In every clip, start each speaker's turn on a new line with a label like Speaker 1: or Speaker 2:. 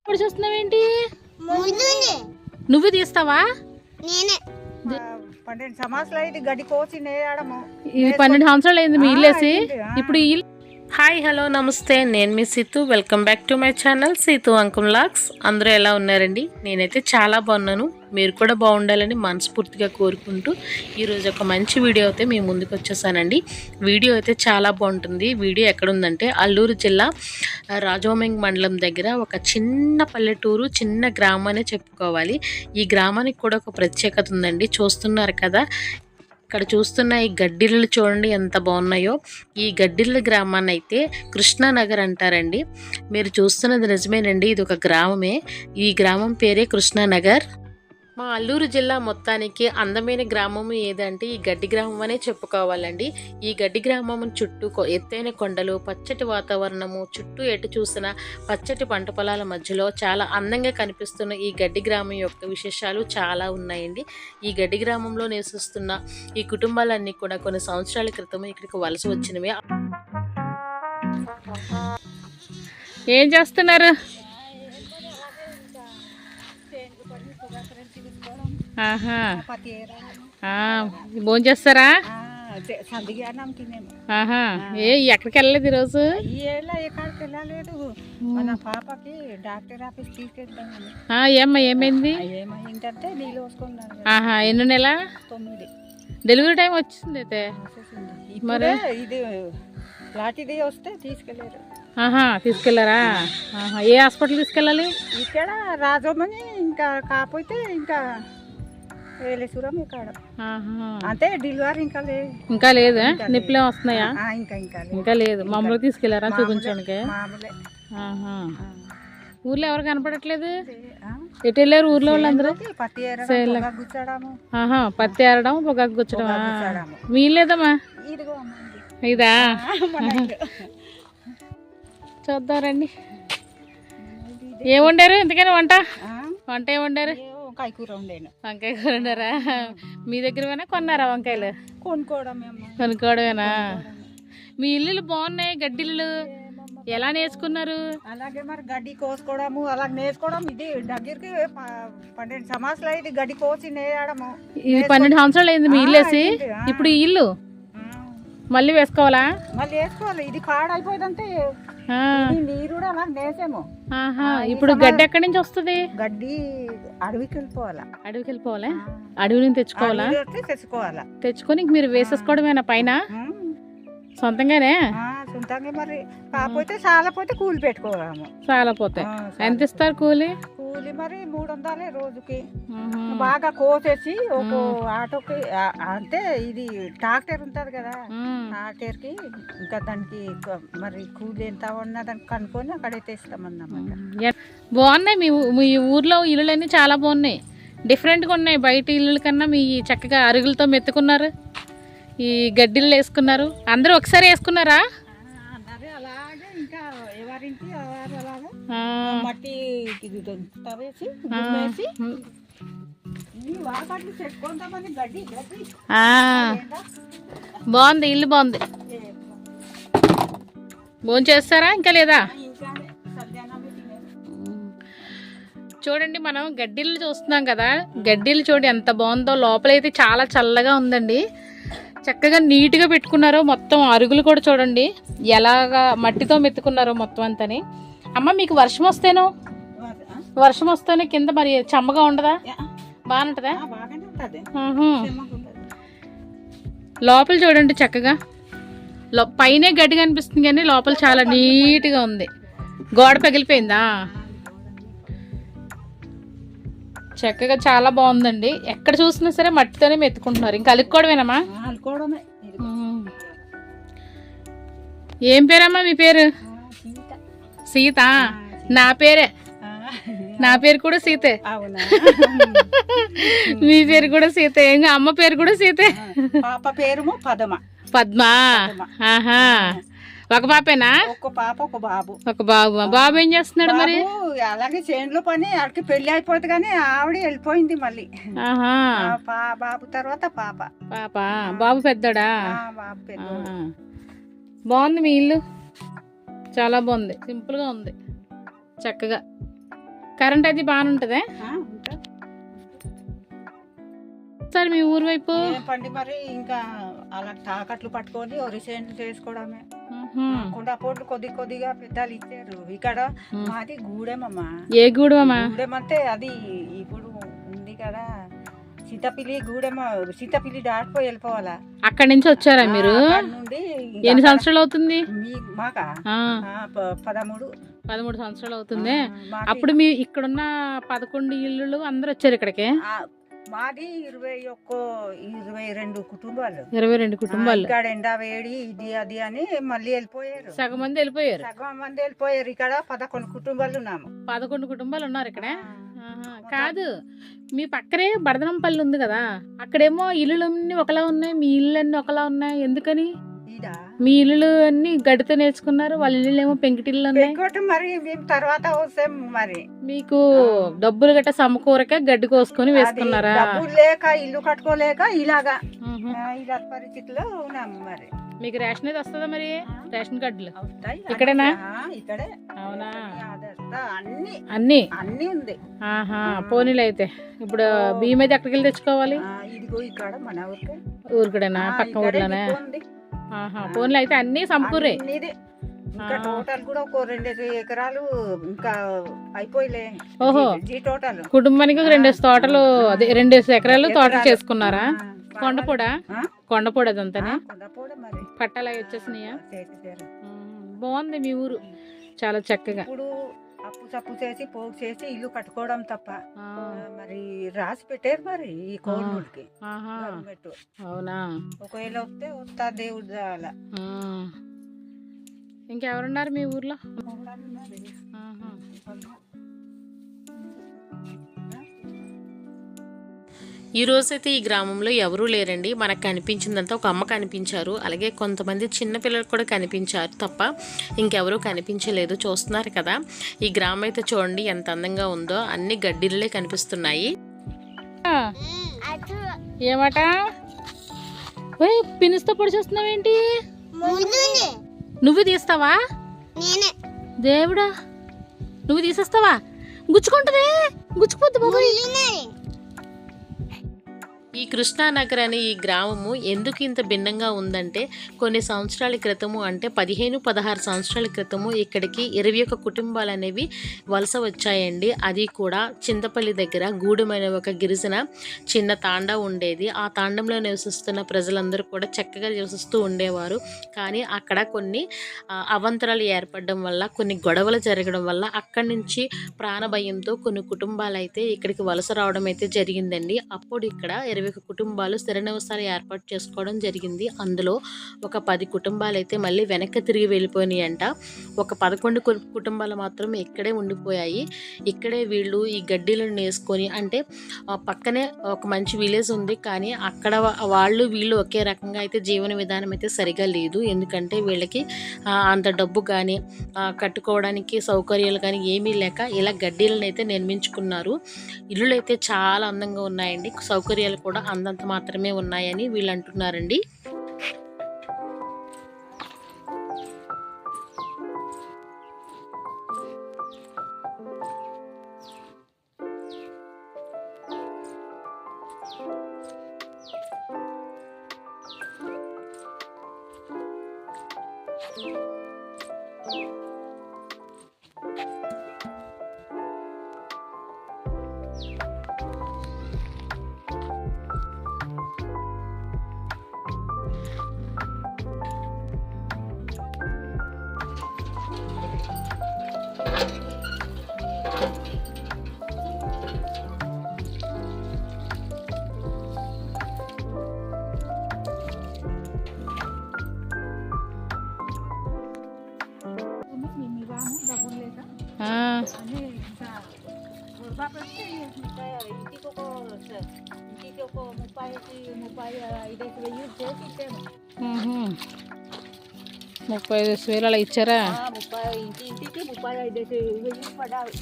Speaker 1: ఇప్పుడు చూస్తున్నావేంటి? నువ్వు తీస్తావా?
Speaker 2: 12 సంవత్సరాలు అయింది గడ్డి కోసి నేయడము.
Speaker 1: ఇది 12 సంవత్సరాలు అయింది మీ ఇల్లేసి. ఇప్పుడు ఈ హాయ్ హలో నమస్తే, నేను మీ Seetu. Welcome back to my channel Seetu uncle vlogs. అందరూ ఎలా ఉన్నారండి? నేనైతే చాలా బాగున్నాను. మీరు కూడా బాగుండాలని మనస్ఫూర్తిగా కోరుకుంటూ ఈరోజు ఒక మంచి వీడియో అయితే మీ ముందుకు వచ్చేసానండి. వీడియో అయితే చాలా బాగుంటుంది. వీడియో ఎక్కడుందంటే అల్లూరు జిల్లా రాజోమెంగ్ మండలం దగ్గర ఒక చిన్న పల్లెటూరు, చిన్న గ్రామాన్ని చెప్పుకోవాలి. ఈ గ్రామానికి కూడా ఒక ప్రత్యేకత ఉందండి. చూస్తున్నారు కదా, ఇక్కడ చూస్తున్న ఈ గడ్డిళ్ళు చూడండి ఎంత బాగున్నాయో. ఈ గడ్డిళ్ళ గ్రామాన్ని అయితే కృష్ణానగర్ అంటారండి. మీరు చూస్తున్నది నిజమేనండి, ఇది ఒక గ్రామమే. ఈ గ్రామం పేరే కృష్ణానగర్. మా అల్లూరు జిల్లా మొత్తానికి అందమైన గ్రామం ఏదంటే ఈ గడ్డి గ్రామం అనే చెప్పుకోవాలండి. ఈ గడ్డి గ్రామం చుట్టూ ఎత్తైన కొండలు, పచ్చటి వాతావరణము, చుట్టూ ఎటు చూసిన పచ్చటి పంట పొలాల మధ్యలో చాలా అందంగా కనిపిస్తున్న ఈ గడ్డి గ్రామం యొక్క విశేషాలు చాలా ఉన్నాయండి. ఈ గడ్డి గ్రామంలో నివసిస్తున్న ఈ కుటుంబాలన్నీ కూడా కొన్ని సంవత్సరాల క్రితం ఇక్కడికి వలస వచ్చినవి. ఏం చేస్తున్నారు? భోజనం చేస్తారా? ఎక్కడికి వెళ్ళలేదు ఈరోజు?
Speaker 2: ఎక్కడికి వెళ్ళలేదు. మన పాపకి డాక్టర్ ఆఫీస్ తీసుకెళ్తామని.
Speaker 1: ఏమ్మా ఏమైంది?
Speaker 2: ఏమైందంటే నీళ్ళు పోసుకున్నాను.
Speaker 1: ఎన్నో నెల?
Speaker 2: 9.
Speaker 1: డెలివరీ టైం వచ్చింది అయితే.
Speaker 2: మరి ఇది లాంటిది వస్తే తీసుకెళ్ళారు.
Speaker 1: తీసుకెళ్లారా? ఏ హాస్పిటల్ తీసుకెళ్ళాలి?
Speaker 2: ఇక్కడ రాజోమని, ఇంకా కాకపోతే ఇంకా వేలేశ్వరం ఇక్కడ. అంటే డెలివరీ ఇంకా
Speaker 1: లేదా? నిప్పులే వస్తున్నాయా? ఇంకా లేదు. మామూలుగా తీసుకెళ్లారా చూపించడానికి? ఊర్లో ఎవరు కనపడట్లేదు. ఎటు వెళ్ళారు ఊర్లో వాళ్ళందరూ? పత్తి ఏరడం, పొగాకు గుచ్చడం. మీ లేదమ్మా ఇదా? చూద్దాం. ఏం వండారు ఇంతకైనా? వంట ఏం వండారు?
Speaker 2: వంకాయ కూర వండాను.
Speaker 1: వంకాయ కూర వండారా? మీ దగ్గర కొన్నారా వంకాయలు? కొనుక్కోవడమేనా? మీ ఇల్లులు బాగున్నాయి, గడ్డిల్లు ఎలా నేర్చుకున్నారు?
Speaker 2: అలాగే మరి గడ్డి కోసుకోవడము, అలా నేర్చుకోవడం. ఇది దగ్గరికి 12 సంవత్సరాలు అయింది గడ్డి కోసి నేయడము.
Speaker 1: ఇది 12 సంవత్సరాలు అయింది మీ ఇల్లేసి. ఇప్పుడు ఈ ఇల్లు మళ్ళీ వేసుకోవాలా?
Speaker 2: మళ్ళీ వేసుకోవాలి. ఇది కాడైపోయిందంటే నీరు కూడా అలా నేసాము.
Speaker 1: ఇప్పుడు గడ్డి ఎక్కడి నుంచి వస్తుంది?
Speaker 2: గడ్డి అడవికి వెళ్ళిపోవాలా.
Speaker 1: అడవి నుంచి తెచ్చుకోవాలా? తెచ్చుకొని మీరు వేసేసుకోవడమేనా పైన సొంతంగానే?
Speaker 2: సొంతంగా. మరి కాకపోతే చాలా పోతే కూలి పెట్టుకోవాము.
Speaker 1: చాలా పోతే ఎంత ఇస్తారు కూలి?
Speaker 2: కూలి మరి 300 రోజుకి. బాగా కోసేసి ఒక ఆటోకి, అంటే ఇది ట్రాక్టర్ ఉంటది కదా, ట్రాక్టర్ కి ఇంకా దానికి మరి కూలి ఎంత ఉన్నదానికి కనుక్కొని అక్కడైతే ఇస్తామన్నమాట.
Speaker 1: బాగున్నాయి మీ ఊర్లో ఇల్లులన్నీ చాలా బాగున్నాయి, డిఫరెంట్గా ఉన్నాయి. బయట ఇల్లుల కన్నా మీ చక్కగా అరుగులతో మెత్తుకున్నారు, ఈ గడ్డిలు వేసుకున్నారు. అందరూ ఒకసారి వేసుకున్నారా?
Speaker 2: అలాగే ఇంకా ఎవరింటి మట్టి తవ్వేసి
Speaker 1: బాగుంది, ఇల్లు బాగుంది. భోజనం చేస్తారా ఇంకా లేదా? చూడండి, మనం గడ్డిలు చూస్తున్నాం కదా, గడ్డిలు చూడండి ఎంత బాగుందో. లోపలైతే చాలా చల్లగా ఉందండి. చక్కగా నీట్గా పెట్టుకున్నారో. మొత్తం అరుగులు కూడా చూడండి ఎలాగా మట్టితో మెత్తుకున్నారో మొత్తం అంతని. అమ్మ, మీకు వర్షం వస్తేనే కింద మరి చెమ్మగా ఉండదా? బాగుంటుందా? లోపల చూడండి చక్కగా. పైనే గడ్డి కనిపిస్తుంది కానీ లోపల చాలా నీట్గా ఉంది. గోడ పగిలిపోయిందా? చక్కగా చాలా బాగుందండి. ఎక్కడ చూసినా సరే మట్టితోనే మెత్తుకుంటున్నారు. ఇంకా అలుక్కోవడమేనమ్మా? ఏం పేరమ్మా మీ పేరు? సీత. నా పేరు కూడా సీతే. మీ పేరు కూడా సీతే. ఇంకా అమ్మ పేరు కూడా సీతే.
Speaker 2: పాప పేరు
Speaker 1: పద్మ. ఒక పాపేనా?
Speaker 2: ఒక పాప ఒక బాబు.
Speaker 1: ఒక బాబు. బాబు ఏం చేస్తున్నాడు మరి?
Speaker 2: అలాగే చేనులో పని. ఆడికి పెళ్లి అయిపోతుంది కానీ ఆవిడ వెళ్ళిపోయింది మళ్ళీ. బాబు తర్వాత పాప.
Speaker 1: బాబు పెద్దడా?
Speaker 2: బాబు పెద్ద.
Speaker 1: బాగుంది మీ ఇల్లు, చాలా బాగుంది. సింపుల్గా ఉంది, చక్కగా. కరెంట్ అది బాగానే ఉంటుందా
Speaker 2: ఉంటుంది.
Speaker 1: సార్ మీ ఊరు వైపు
Speaker 2: ఏం పండి మరి ఇంకా అలా తాకట్లు పట్టుకొని ఒరిసేంట్ చేసుకోవడమే. కుండపోట్లు కొద్దిగా పెద్దలు ఇచ్చారు. ఇక్కడ మాది గూడెమమ్మా.
Speaker 1: ఏ గూడెమమ్మా?
Speaker 2: గూడెం అంటే అది ఇప్పుడు ఉంది కదా చింతపిల్లి గూడెమ. చింతపిల్లి దాటిపోయి వెళ్ళిపోవాలా.
Speaker 1: అక్కడి నుంచి వచ్చారా మీరు?
Speaker 2: అక్కడి నుండి
Speaker 1: ఎన్ని సంవత్సరాలు అవుతుంది?
Speaker 2: మాకా
Speaker 1: 13 సంవత్సరాలు అవుతుంది. అప్పుడు మీ ఇక్కడున్న 11 ఇళ్ళు అందరు వచ్చారు ఇక్కడికి?
Speaker 2: మాది 22 కుటుంబాలు.
Speaker 1: 22 కుటుంబాలు.
Speaker 2: ఇక్కడ ఎండా వేడి ఇది అది అని మళ్ళీ వెళ్ళిపోయారు.
Speaker 1: సగం మంది వెళ్ళిపోయారు.
Speaker 2: ఇక్కడ 11 కుటుంబాలు ఉన్నాము.
Speaker 1: 11 కుటుంబాలు ఉన్నారు ఇక్కడ. కాదు, మీ పక్కనే బడదనంపల్లి ఉంది కదా, అక్కడేమో ఇల్లులన్నీ ఒకలా ఉన్నాయి, మీ ఇల్లు అన్ని ఒకలా ఉన్నాయి. ఎందుకని? మీ ఇల్లు అన్ని గడితో నేర్చుకున్నారు, వాళ్ళ ఇల్లు ఏమో పెంకిటిల్లు ఉన్నాయి.
Speaker 2: మరి మేము తర్వాత వస్తాం. మరి మీకు
Speaker 1: డబ్బులు గట్ట సమకూరక గడ్డి కోసుకొని వేసుకున్నారా?
Speaker 2: డబ్బులు లేక ఇల్లు కట్టుకోలేక ఇలా పరిస్థితిలో ఉన్నాము. మరి
Speaker 1: మీకు రేషన్ అయితే వస్తుందా? మరి రేషన్ కార్డులు ఇక్కడేనా?
Speaker 2: ఇక్కడే.
Speaker 1: అవునా?
Speaker 2: అన్ని ఉంది.
Speaker 1: పోనీలు అయితే ఇప్పుడు బియ్యం అయితే ఎక్కడికి వెళ్ళి తెచ్చుకోవాలి?
Speaker 2: ఇదిగో ఇక్కడ మన
Speaker 1: ఊరికడేనా? పక్క ఊర్లోనే? పోనీలు అయితే అన్ని సమకూరే.
Speaker 2: ఇంకా టోటల్ కూడా ఒక 2 ఎకరాలు ఇంకా అయిపోయిలే.
Speaker 1: ఓహో,
Speaker 2: టోటల్
Speaker 1: కుటుంబానికి 2 తోటలు, అదే 2 ఎకరాలు తోటలు చేసుకున్నారా? కొండపొడ అదంతానే పట్టాలు అవి వచ్చేసినాయా? బాగుంది మీ ఊరు, చాలా చక్కగా.
Speaker 2: ఇప్పుడు అప్పు చేసి పోగు చేసి ఇల్లు కట్టుకోవడం తప్ప మరి రాసి పెట్టారు మరి ఈ కోళ్ళకి.
Speaker 1: అవునా?
Speaker 2: ఒకవేళ వస్తా దేవుడు అలా.
Speaker 1: ఇంకెవరున్నారు మీ ఊర్లో? ఈ రోజైతే ఈ గ్రామంలో ఎవరూ లేరండి. మనకు కనిపించిందంతా ఒక అమ్మ కనిపించారు, అలాగే కొంతమంది చిన్నపిల్లలు కూడా కనిపించారు తప్ప ఇంకెవరూ కనిపించలేదు. చూస్తున్నారు కదా, ఈ గ్రామం అయితే చూడండి ఎంత అందంగా ఉందో. అన్ని గడ్డిలే కనిపిస్తున్నాయి. ఏమాట పినిస్తో పొడి చేస్తున్నావేంటి? నువ్వు తీస్తావా? దేవుడా, నువ్వు తీసేస్తావా? గుచ్చుకుంటుంది, గుచ్చుకుపోద్ది బాబోయ్. ఈ కృష్ణానగర్ అనే ఈ గ్రామము ఎందుకు ఇంత భిన్నంగా ఉందంటే, కొన్ని సంవత్సరాల క్రితము అంటే 15-16 సంవత్సరాల క్రితము ఇక్కడికి 21 కుటుంబాలు అనేవి వలస వచ్చాయండి. అది కూడా చింతపల్లి దగ్గర గూడెం అనే ఒక గిరిజన చిన్న తాండా ఉండేది. ఆ తాండంలో నివసిస్తున్న ప్రజలందరూ కూడా చక్కగా నివసిస్తూ ఉండేవారు. కానీ అక్కడ కొన్ని అవంతరాలు ఏర్పడడం వల్ల, కొన్ని గొడవలు జరగడం వల్ల అక్కడి నుంచి ప్రాణభయంతో కొన్ని కుటుంబాలు అయితే ఇక్కడికి వలస రావడం అయితే జరిగిందండి. అప్పుడు ఇక్కడ 21 కుటుంబాలు స్థిర నివాసాలు ఏర్పాటు చేసుకోవడం జరిగింది. అందులో ఒక 10 కుటుంబాలు అయితే మళ్ళీ వెనక్కి తిరిగి వెళ్ళిపోయినాయి అంట. ఒక 11 కుటుంబాలు మాత్రం ఇక్కడే ఉండిపోయాయి. ఇక్కడే వీళ్ళు ఈ గడ్డీలను వేసుకొని, అంటే పక్కనే ఒక మంచి విలేజ్ ఉంది, కానీ అక్కడ వాళ్ళు వీళ్ళు ఒకే రకంగా అయితే జీవన విధానం అయితే సరిగా లేదు. ఎందుకంటే వీళ్ళకి అంత డబ్బు కానీ కట్టుకోవడానికి సౌకర్యాలు కానీ ఏమీ లేక ఇలా గడ్డీలను అయితే నిర్మించుకున్నారు. ఇల్లులు అయితే చాలా అందంగా ఉన్నాయండి, సౌకర్యాలు కూడా అందంత మాత్రమే ఉన్నాయని వీళ్ళు అంటున్నారండి.
Speaker 2: ఇంటికి ఒక
Speaker 1: 35,000 అలా ఇచ్చారా?
Speaker 2: ఇంటికి 35,000 పడాలి.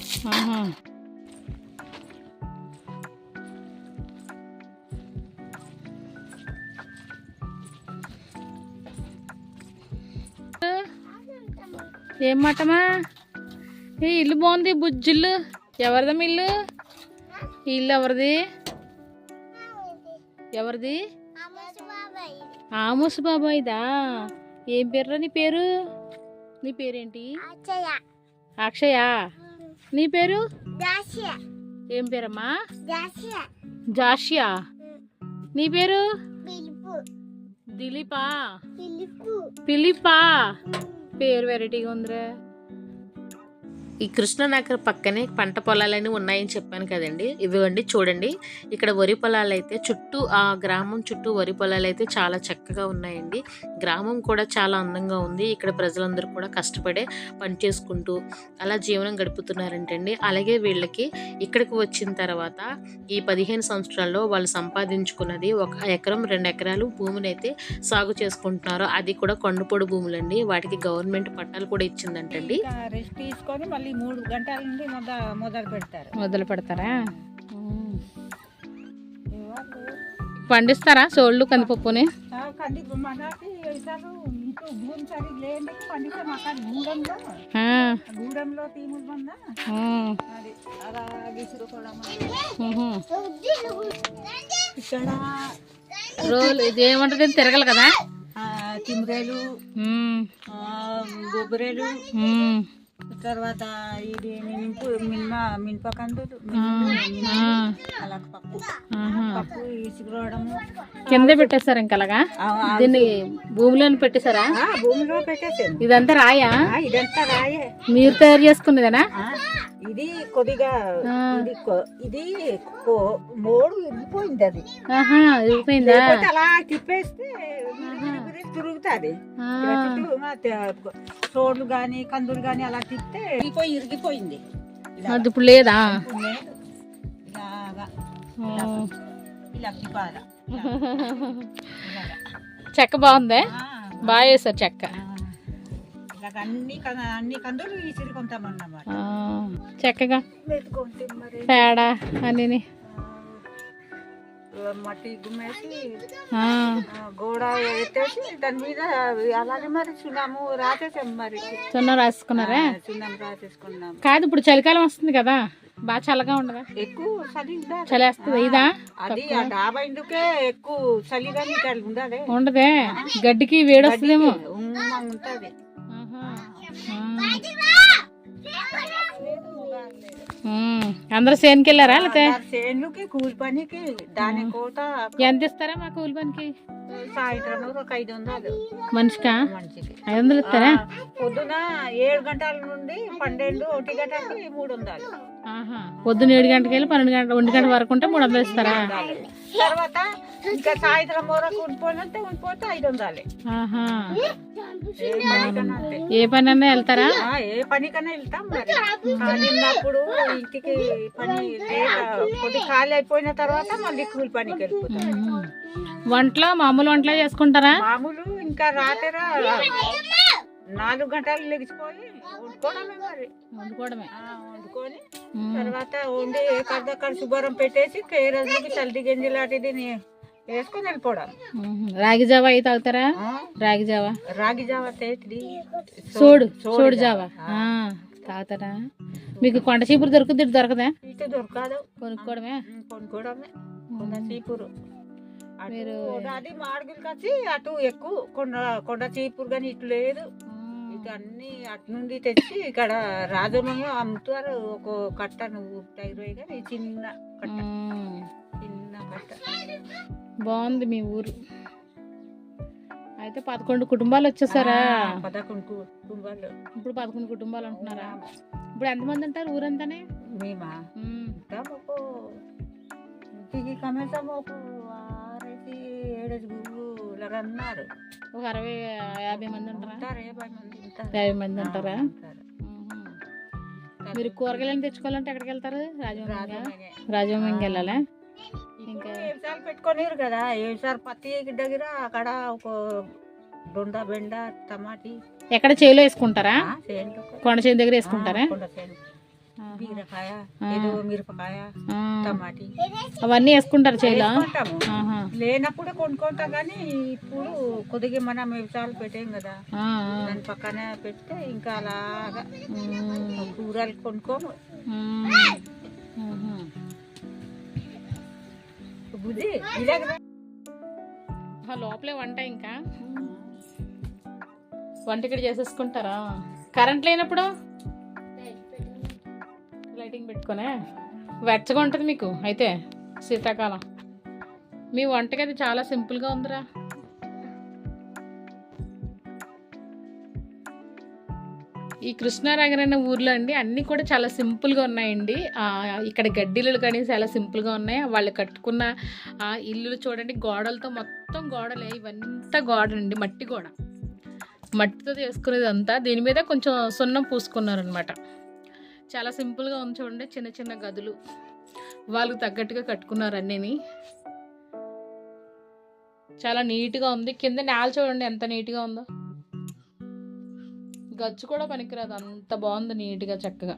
Speaker 1: ఏం మాటమా? ఏ ఇల్లు బాగుంది, బుజ్జిల్లు. ఎవరిదమ్మా ఇల్లు? ఈ ఇల్లు ఎవరిది? ఎవరిది? ఆమోస్ బాబాయిదా. ఏం పేరురా నీ పేరు? నీ పేరేంటి? అక్షయ. నీ పేరు? ఏం పేరమ్మా? జాషియా. నీ పేరు? దిలీపా. పిలిపా. పేరు వెరైటీగా ఉందిరా. ఈ కృష్ణనగర్ పక్కనే పంట పొలాలని ఉన్నాయని చెప్పాను కదండి. ఇదిగోండి చూడండి, ఇక్కడ వరి పొలాలు అయితే చుట్టూ, ఆ గ్రామం చుట్టూ వరి పొలాలు అయితే చాలా చక్కగా ఉన్నాయండి. గ్రామం కూడా చాలా అందంగా ఉంది. ఇక్కడ ప్రజలందరూ కూడా కష్టపడే పని చేసుకుంటూ అలా జీవనం గడుపుతున్నారంటండి. అలాగే వీళ్ళకి ఇక్కడికి వచ్చిన తర్వాత ఈ 15 సంవత్సరాల్లో వాళ్ళు సంపాదించుకున్నది 1 ఎకరం 2 ఎకరాలు భూమిని అయితే సాగు చేసుకుంటున్నారు. అది కూడా కొండపొడి భూములండి. వాటికి గవర్నమెంట్ పట్టాలు కూడా ఇచ్చిందంటండి.
Speaker 2: రెస్ట్ తీసుకొని మళ్ళీ 3 గంటల నుండి
Speaker 1: మొదలు పెడతారా? పండిస్తారా సోళ్ళు కందిపప్పుని?
Speaker 2: గూడెంలో టీములు బందా అలా విసురుకోవడం. ఇక్కడ
Speaker 1: రోలు ఇదేమంటది, తిరగలు కదా,
Speaker 2: తిమ్రేలు, గొబ్బరేలు, తర్వాత ఇది మినపకందులు, అలా పప్పు ఇసుకురావడము.
Speaker 1: కింద పెట్టేశారు ఇంకా అలాగా? దీన్ని భూమిలో పెట్టేశారా?
Speaker 2: భూమిలో పెట్టేసాను.
Speaker 1: ఇదంతా రాయా?
Speaker 2: ఇదంతా రాయే.
Speaker 1: మీరు తయారు చేసుకున్నదేనా?
Speaker 2: ఇది కొద్దిగా ఇది మోడు ఇరిగిపోయింది. అది
Speaker 1: ఇరిగిపోయిందా?
Speaker 2: అలా తిప్పేస్తే తిరుగుతుంది. తోడు గాని కందులు గాని అలా తిప్పితే ఇరిగిపోయింది.
Speaker 1: అది ఇప్పుడు లేదా?
Speaker 2: ఇలా తిప్పాల.
Speaker 1: చెక్క బాగుందే, బాగా వేసారు చెక్క.
Speaker 2: అన్ని కందులు విసిరుకుంటామన్నమాట.
Speaker 1: చక్కగా పేడ అన్ని
Speaker 2: మట్టి గుమ్మేసి గోడ ఎత్తేసి దాని మీద అలాగే మరి సున్నాము రాసేసాం. మరి
Speaker 1: సున్నం రాసుకున్నారా?
Speaker 2: సున్నం రాసేసుకున్నాం.
Speaker 1: కాదు, ఇప్పుడు చలికాలం వస్తుంది కదా, బాగా చల్లగా ఉండదా?
Speaker 2: ఎక్కువ
Speaker 1: చలి వస్తుంది. ఇదా
Speaker 2: అది ఆ డాబా ఇందుకే ఎక్కువ చలిగా ఉండాలి.
Speaker 1: ఉండదే, గడ్డికి వేడి వస్తుందేమో.
Speaker 2: ఉంటది.
Speaker 1: అందరూ చేనుకి వెళ్ళారా? లేకపోతే
Speaker 2: చేనుకి కూలి పనికి దాని కోత
Speaker 1: ఎంత ఇస్తారా మా కూలి పనికి?
Speaker 2: సాయంత్రం ఒక 500
Speaker 1: మనిషికా?
Speaker 2: మనిషికి
Speaker 1: 500 ఇస్తారా?
Speaker 2: పొద్దున 7 గంటల నుండి 12, 1 గంటకి 300.
Speaker 1: పొద్దున 7 గంటకి వెళ్ళి 12 గంటల 1 గంట వరకు ఉంటే 300 ఇస్తారా?
Speaker 2: తర్వాత ఇంకా సాయంత్రం వరకు ఉండిపోతే 500.
Speaker 1: ఏ పని అన్నా వెళ్తారా?
Speaker 2: ఏ పనికన్నా వెళ్తాం. మరి ఖాళీ ఉన్నప్పుడు ఇంటికి పని కొద్ది ఖాళీ అయిపోయిన తర్వాత మళ్ళీ కూలి పనికి వెళ్ళిపోతాం.
Speaker 1: వంటలో మామూలు వంటలే చేసుకుంటారా?
Speaker 2: మామూలు ఇంకా రాత్రి 4 గంటలు లెగిసిపోయి వండుకోవడమే. మరి వండుకొని తర్వాత వండి ఎక్కడిదక్కడ శుభ్రం పెట్టేసి కేరళకి చల్లి గంజి లాంటిది వేసుకొని వెళ్ళిపోవడం.
Speaker 1: రాగి జావా అయితే తాగుతారా? రాగి జావా సోడు జావా తాగుతారా? మీకు కొండ చీపురు దొరకదా?
Speaker 2: ఇటు దొరకదు,
Speaker 1: కొనుక్కోవడమే.
Speaker 2: కొండ చీపురు మీరు అది మాడుగులకి వచ్చి అటు ఎక్కువ కొండ చీపురు కానీ ఇటు లేదు. ఇటు అన్ని అటు నుండి తెచ్చి ఇక్కడ రాజమంలో అమ్ముతారు. ఒక కట్ట 120 కానీ చిన్న కట్ట.
Speaker 1: బాగుంది మీ ఊరు. అయితే 11 కుటుంబాలు వచ్చేసారా?
Speaker 2: 11 కుటుంబాలు.
Speaker 1: ఇప్పుడు 11 కుటుంబాలు అంటున్నారా? ఇప్పుడు ఎంతమంది ఉంటారు ఊరంతానే?
Speaker 2: మేమా ఇంటికి కనీసం ఒక 6-7 అన్నారు.
Speaker 1: ఒక 60-50 మంది ఉంటారా?
Speaker 2: 50 మంది ఉంటారా?
Speaker 1: మీరు కూరగాయలు తెచ్చుకోవాలంటే ఎక్కడికి వెళ్తారు? రాజమండ్రి వెళ్ళాలా?
Speaker 2: ఇంకా వ్యవసాయాలు పెట్టుకోలేరు కదా. వ్యవసాయ పత్తి దగ్గర అక్కడ ఒక దొండ, బెండ, టమాటీ.
Speaker 1: ఎక్కడ చేలో వేసుకుంటారా? కొండ చేను దగ్గర వేసుకుంటారా?
Speaker 2: బీరకాయ, ఏదో మిరపకాయ, టమాటీ
Speaker 1: అవన్నీ వేసుకుంటారు చేలా?
Speaker 2: వేసుకుంటాము. లేనప్పుడు కొనుక్కుంటాం, కానీ ఇప్పుడు కొద్దిగా మనం వ్యవసాయాలు పెట్టాం కదా, దాని పక్కన పెడితే ఇంకా అలాగా కూరలు కొనుక్కోము. బుద్ధి ఇదే కదా.
Speaker 1: లోపలే వంట, ఇంకా వంట ఇక్కడ చేసేసుకుంటారా? కరెంట్ లేనప్పుడు లైటింగ్ పెట్టుకునే వెచ్చగా ఉంటుంది మీకు అయితే శీతాకాలం. మీ వంటగది చాలా సింపుల్గా ఉందిరా. ఈ కృష్ణానగర్ అనే ఊర్లో అండి అన్నీ కూడా చాలా సింపుల్గా ఉన్నాయండి. ఇక్కడ గడ్డిలు కానీ చాలా సింపుల్గా ఉన్నాయి. వాళ్ళు కట్టుకున్న ఇల్లులు చూడండి, గోడలతో మొత్తం గోడలే, ఇవంతా గోడలండి, మట్టి గోడ, మట్టితో చేసుకునేది అంతా. దీని మీద కొంచెం సున్నం పూసుకున్నారనమాట. చాలా సింపుల్గా ఉంది చూడండి. చిన్న చిన్న గదులు వాళ్ళకు తగ్గట్టుగా కట్టుకున్నారు అన్నీని. చాలా నీట్గా ఉంది. కింద నేల చూడండి ఎంత నీట్గా ఉందో. గచ్చు కూడా పనికిరాదు, అంత బాగుంది నీట్గా చక్కగా.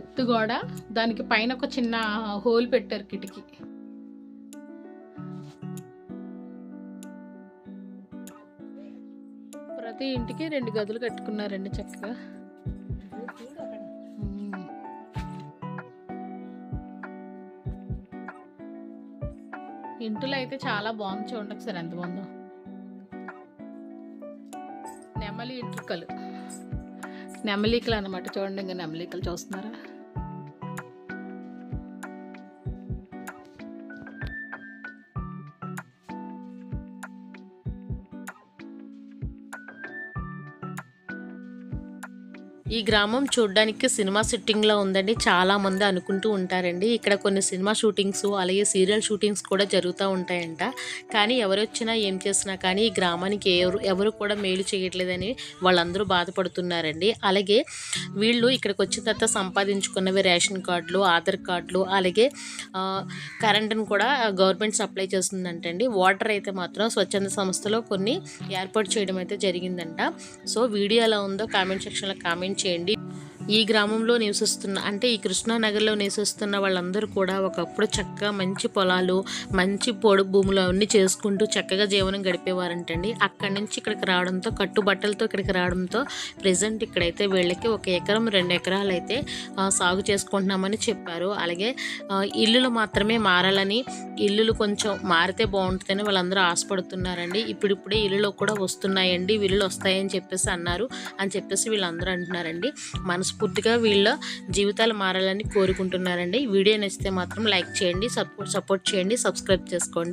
Speaker 1: ఎత్తుగోడ, దానికి పైన ఒక చిన్న హోల్ పెట్టారు కిటికీ. ప్రతి ఇంటికి 2 గదులు కట్టుకున్నారండి చక్కగా. ఇంట్లో అయితే చాలా బాగుంది చూడండి ఒకసారి ఎంత బాగుందో. నెమలి ఇంటికలు, నెమలికలు అన్నమాట. చూడండి, ఇంకా నెమలికలు చూస్తున్నారా? ఈ గ్రామం చూడడానికి సినిమా షూటింగ్లో ఉందండి. చాలామంది అనుకుంటూ ఉంటారండి, ఇక్కడ కొన్ని సినిమా షూటింగ్స్ అలాగే సీరియల్ షూటింగ్స్ కూడా జరుగుతూ ఉంటాయంట. కానీ ఎవరు వచ్చినా ఏం చేసినా కానీ ఈ గ్రామానికి ఎవరు కూడా మేలు చేయట్లేదని వాళ్ళందరూ బాధపడుతున్నారండి. అలాగే వీళ్ళు ఇక్కడికి వచ్చిన తర్వాత సంపాదించుకున్నవి రేషన్ కార్డులు, ఆధార్ కార్డులు, అలాగే కరెంటును కూడా గవర్నమెంట్ సప్లై చేస్తుందంటండి. వాటర్ అయితే మాత్రం స్వచ్ఛంద సంస్థలో కొన్ని ఏర్పాటు చేయడం అయితే జరిగిందంట. సో వీడియో ఎలా ఉందో కామెంట్ సెక్షన్లో కామెంట్ చేయండి. ఈ గ్రామంలో నివసిస్తున్న అంటే ఈ కృష్ణానగర్లో నివసిస్తున్న వాళ్ళందరూ కూడా ఒకప్పుడు చక్కగా మంచి పొలాలు, మంచి పొడు భూములు అవన్నీ చేసుకుంటూ చక్కగా జీవనం గడిపేవారంటండి. అక్కడి నుంచి ఇక్కడికి రావడంతో, కట్టుబట్టలతో ఇక్కడికి రావడంతో ప్రజెంట్ ఇక్కడైతే వీళ్ళకి 1 ఎకరం 2 ఎకరాలు అయితే సాగు చేసుకుంటున్నామని చెప్పారు. అలాగే ఇల్లులు మాత్రమే మారాలని, ఇల్లులు కొంచెం మారితే బాగుంటుందని వాళ్ళందరూ ఆశపడుతున్నారండి. ఇప్పుడిప్పుడే ఇల్లులో కూడా వస్తున్నాయండి, ఇల్లులు వస్తాయని చెప్పేసి అన్నారు అని చెప్పేసి వీళ్ళందరూ అంటున్నారండి. మనస్ఫూర్తిగా వీళ్ళ జీవితాలు మారాలని కోరుకుంటున్నారండి. వీడియో నచ్చితే మాత్రం లైక్ చేయండి, సపోర్ట్ చేయండి, సబ్స్క్రైబ్ చేసుకోండి.